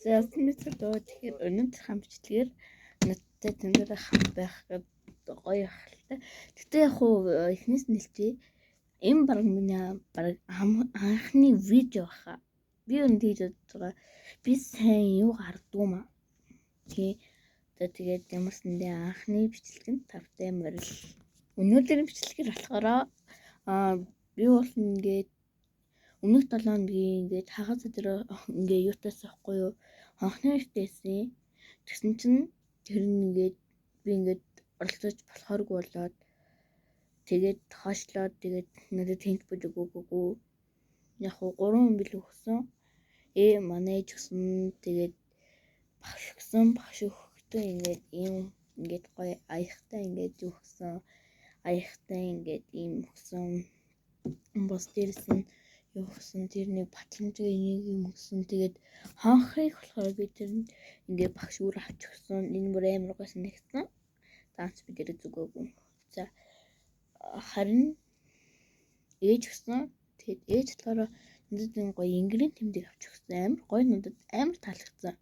За мэдээ тэгэхээр өнөөдөр хамтлагаар надтай тэмдэг хамт байх гоё ахaltaа. Гэтэ яг хуу эхнээс нэлчээ энэ баг миний баг анхны видео хаа. Би өнөд хийж байгаа. Би сайн юу гардгүй маа. Тэгээд ямар ч нэг анхны бичлэг нь тавтай морил. Өнөөдрийн бичлэгээр болохоор би бол ингээд өмнөх 7 хоногийн ингээд хагас өдөр ингээд юутаас авахгүй юу анхны ихтэйсэн. Тэгсэн чинь тэр ингээд би ингээд оролцож болохооргүй болоод тэгээд хоошлоод тэгээд надад тэнт бүж өгөөгүй. Яг хуу 3 хүн бил өгсөн. Манайж өгсөн. Тэгээд багш өгөхдөө ингээд ийм ингээд гоё аяхтай ингээд өгсөн. Аяхтай ингээд ийм өгсөн. Бос дээрсэн юу өгсөн. Тэрний батламжийн энийг юм өгсөн. Тэгээд ханхыг болохоор би тэр ингээд багш өөр авч өгсөн. Энэ бүр амар гоё санагдсан. Данс би дээр зүгөөгүй. За харин ээж өгсөн. Тэгээд ээж болохоор надад энэ гоё ингрийн тэмдэг авч өгсөн. Амар гоё надад амар таалагдсан.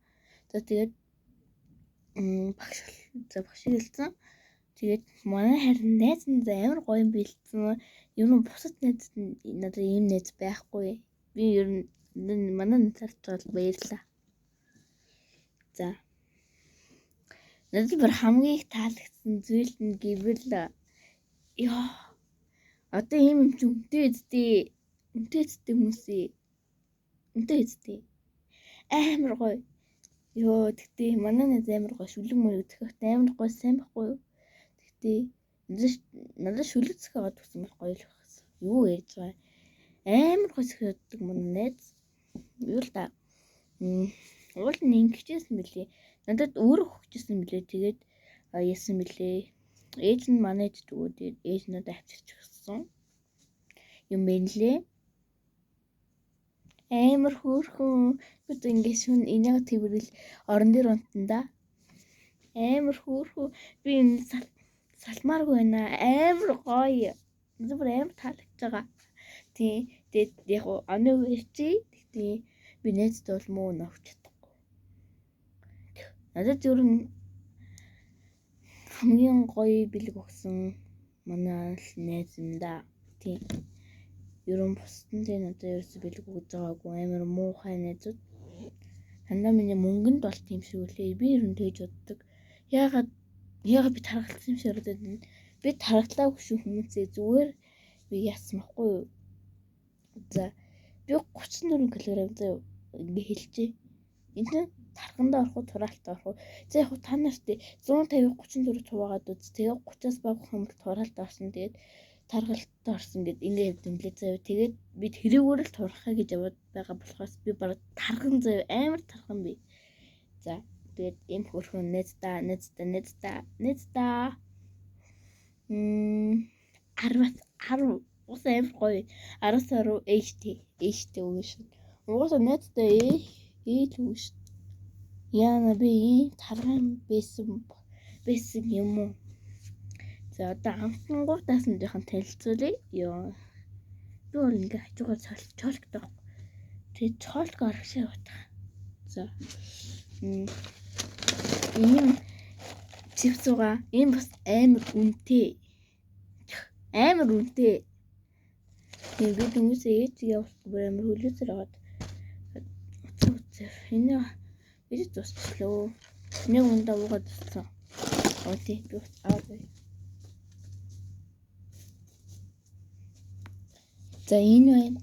За тэгээд багш хэлсэн. Тэгээд манай харин найз нь амар гоё юм бэлдсэн. Ер нь бусад найз надад ийм найз байхгүй. Би ер нь манай найзарч бол баярлаа. За надад бүр хамгийн их таалагдсан зүйл нь гэвэл ёо одоо ийм юм чи үнтэй үстэй хүмүүсээ үнтэй үстэй амар гоё. Ёо тэгтээ манай найз амар гоё шүлэг мөрөг зөхөхт амар гоё сайн байхгүй юу? Тэгтээ надад шүлэг зөхөөд өгсөн бол гоё л байсан. Юу ярьж байгаа амар гоё зөхөөдөг манай найз. Юу л да. Уул нь ингэжсэн мөлий. Надад өөрөө хөгжсөн мөлий. Тэгээд яасан мөлий. Ээж нь манайд дүү. Тэгээд ээж надад авчирч өгсөн. Юм бэлээ. Амар хөөрхөн. Бид ингэ шүн энийг тэрвэл орон дээр унтанда. Амар хөөрхөн. Би энэ салмааргүй байна. Амар гоё. Надад бүр амар таалагдж байгаа. Тэгээд яг оны үерчээ. Тэгтээ би найзтай бол муу навч чадахгүй. Надад ер нь хамгийн гоё бэлэг өгсөн манай найз юм да. Тийм. Ер нь бусдын дээр надад ерөөсөө бэлэг өгж байгаагүй амар муухай найзууд. Хандаа миний мөнгөнд бол тийм шиг үлээ. Би ер нь тэгж боддог. Яагаад би тархалсан юм шиг бодод байна. Би тархлаагүй шүү хүмүүсээ зүгээр би ясмахгүй юу. За би 34 кг заяа ингээ хэлчихье. Энд тархандаа орох уу тураалтаа орох уу. За яг та нарт 150 34 цуваагаад үз. Тэгээ 30-аас бага юм бол тураалтаа орсон. Тэгээд тархалтаа орсон гэд ингээ хэвдэмлээ заяа. Тэгээд би тэрүүгээр л турахаа гэж яваад байгаа болохоос би бараг тархан заяа амар тархан би. За тэгээд ийм хөрхөн найздаа 10 ус амар гоё. 10 ээжтэй үгүй шүү. Угаасаа найздаа ээж үгүй шүү. Яна би тархан байсан юм уу? За одоо амтангуудаас нь жоохон танилцуулъя. Ёо. Би бол ингээ хажуугаар цолктой. Тэгээд цолк аргашаа явах. За. Ийм чивцуга ийм бас амар үнэтэй. Тийм би хүмүүсээ ээж явуулахгүй амар хөлөөсөр аваад. Энэ бид тусчлаа. Нэг ундаа уугаад туссан. Окей би авъя. За энэ байна.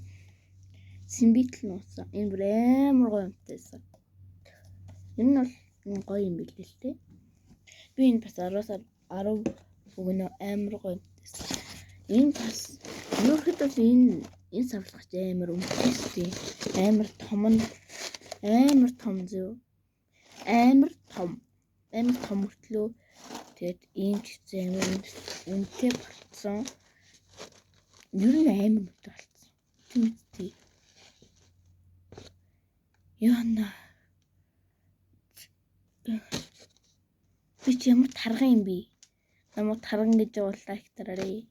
Симбитл нуусан. Энэ бүр амар гоё юмтайсан. Энэ нь бол гоё юм билээ л дээ. Би энэ бас 10-аас 10 өгнө амар гоё юмтайсан. Энэ бас ерөөхдөө энэ савлгач амар өмчтэй. Амар том зөө. Амар том мөртлөө. Тэгээд ийм ч амар үнэтэй болцсон. Ер нь амар үнэтэй болцсон. Тэмцтэй. Яна. Би ч ямар тарган юм бэ? Намайг тарган гэж лайк дараарай.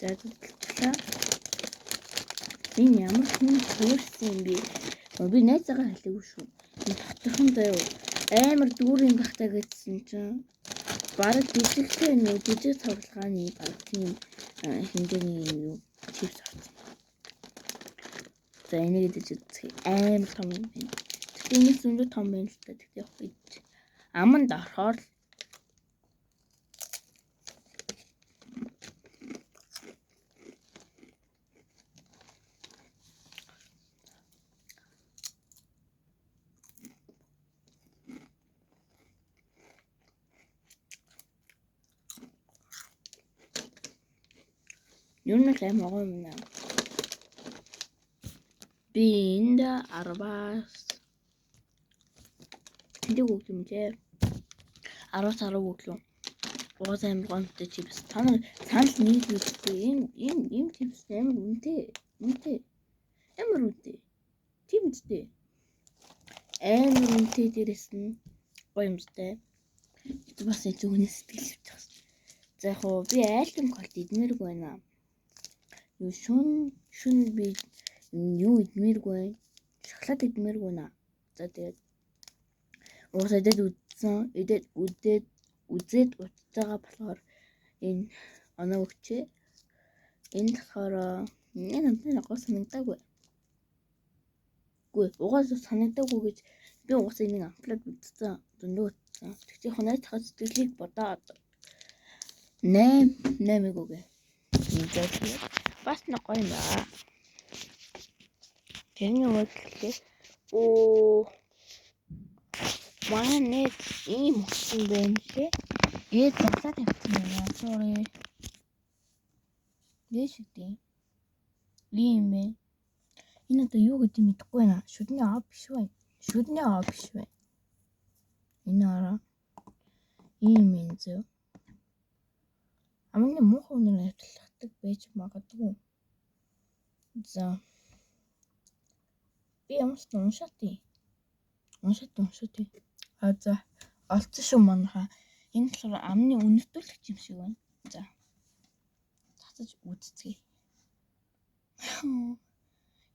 За Энэ ямар хүн төрсөн юм бэ? Би найзаагаа хэлээгүй шүү. Энэ доторхон заяа амар дүүрэн бахтай гэдсэн чинь бараг жижигхэн нэг жижиг цавлгааны бараг тийм хэмжээний юу чипс авсан. За энийг дэж үзье. Амар том юм байна. Тэгтээ энэ зөндөө том байна л та. Тэгтээ явах аманд орохоор юу нэг юм аа юм наа. Би энд 10-аас тэдэг үг юм дээ. 10-аас 10 өглөө. Уус амар гомдтой чипс. Санал нэг үстэй. Ийм чипс амар үнэтэй. Амар үнэтэй. Тийм үстэй. Амар үнэтэй дээрээс нь гоё юмстай. Ito бас зүгнээс сэтгэл шүтчихсэн. За яг хоо би айлтан колд идмээргүй байна. Юу шүн би юу идмээргүй байна. Шоколад идмээргүй байна. За тэгээд уусаа үзээд утсаага болохоор энэ оноо өгчээ. Энэ болохоор энэ намтны гоо санагдаагүй. Угаасаа санагдаагүй гэж би угаасаа энийг апплод үзсэн. Зөндөө утсан. Тэгтээ хоноод хаа сэтгэлийг бодоод 8 үгүй. Ингээд бас нэг гоё юм байна. Тэрний үгэлээ манай ийм болсон байна лээ. Заглаад тавьсан байна. Sorry. Дэшигтэй. Ийм бэ. Энэ одоо юу гэдэг мэдэхгүй байна. Шүдний аа биш байна. Энэ араа. Ийм юм зөв. Амны муухай үнээр ажиллахдаг байж магадгүй. За. Би ямарч уншаатыг. За. Олцсон шүү манайха. Энэ болохоор амны үнэвтүүлэгч юм шиг байна. За. Татаж үзцгээе.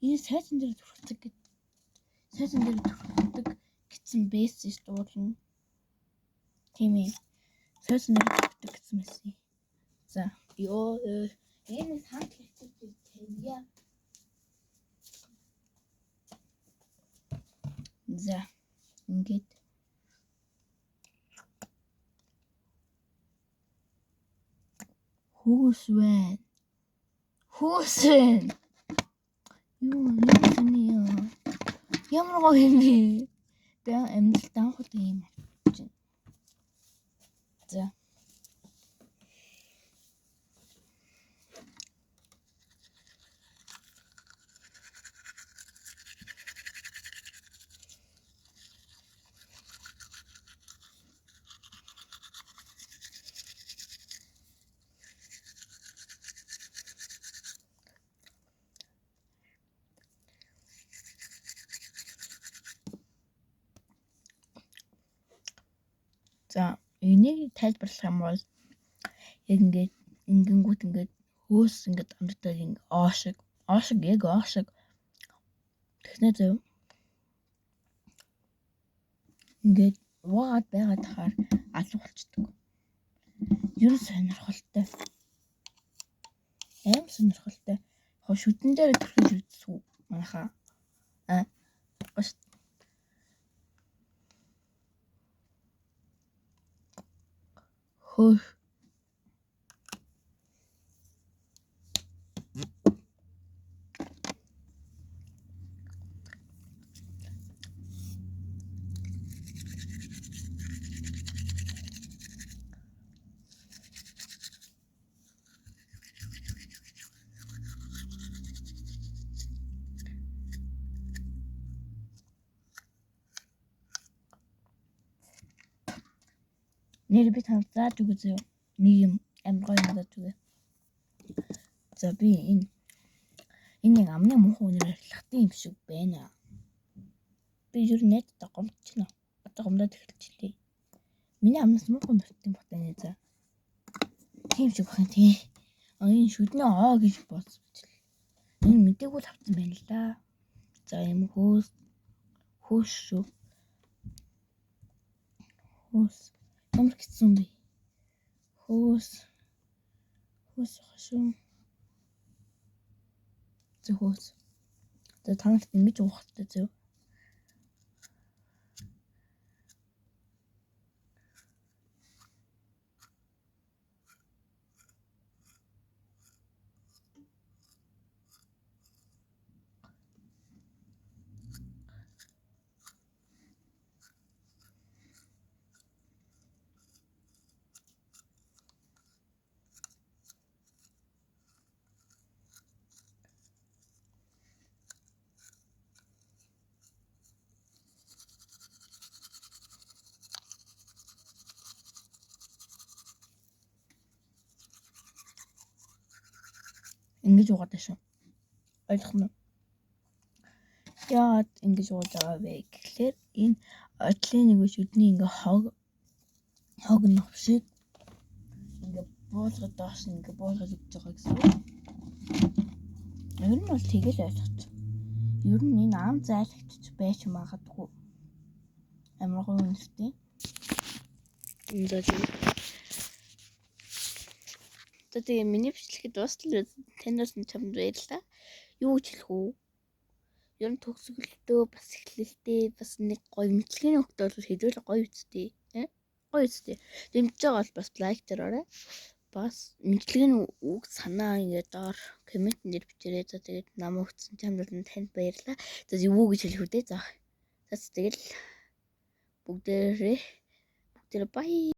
Энэ сайзан дээр түрхдэг гэсэн бэсэж дуулна. Тийм ээ. Сайзан дээр түрхдэг гэсэн мэсээ. За. Энэ хамт хэвчээ тавья. За. Ингээд Хүүс байна. Юу юм. Ямар гоё юм бэ? Би амьдралд анх удаа юм чинь. За. За, энийг тайлбарлах юм бол яг ингээд ингэнгүүт ингээд хөөс ингээд амттай оошиг. Тэгснэ зөв. Ингээд уугаад байгаад тахаар алга болчдөг. Юу сонирхолтой. Аим сонирхолтой. Яг шүдэн дээр төрхөж үзсүү манайхаа. Гош. Хөөш. Нэр би танд зааж өгье. Нэг юм амар гоё надад өгье. За би энэ амны муухай үнээр арилгахтай юм шиг байна. Би юу нэттэ гомдчихно. Одоо гомдоод эхэлчихлээ. Миний амнаас муухай нүртэн ботаны за. Тийм шиг бахын тий. Энэ шүдний аа гэж бодсоч. Энэ мэдээгүй л авсан байна л да. За юм хөөс шүү. Хөөс ямар хэцүү бэ? Хөөс шүү. Хөөс. За танарт ингэж уухтай зөв. Ингэж угаадаа шүү. Ойлгох нь. Яагаад ингэж ууж байгаа вэ гэхлээр энэ одлын нэг өшөдний ингээ хог новшиг ингээ буулгад доош ингээ буулгаж өгч байгаа гэсэн. Ер нь бол тэгэл ойлгоч. Ер нь энэ ам зайлагч байж магадгүй. Амар гоё үнэтэй. Тэгээ миний бичлэгэд дуустал танаас нь чамд баярлалаа. Юу гэж хэлэх үү? Ер нь төгсгөлтөө бас эхлэлтэй бас нэг гоё мэдлэгийн өгтөл хэдүүл гоё үсттэй. Гоё үсттэй. Дэмжиж байгаа бол бас лайк дараарай. Бас мэдлэгийн үг санаа ингээд доор комментэн дээр бичээрэй. За тэгээд намайг өгсөн чамд танд баярлалаа. За юу гэж хэлэх үү дээ. За тэгэл бүгдээрээ бай.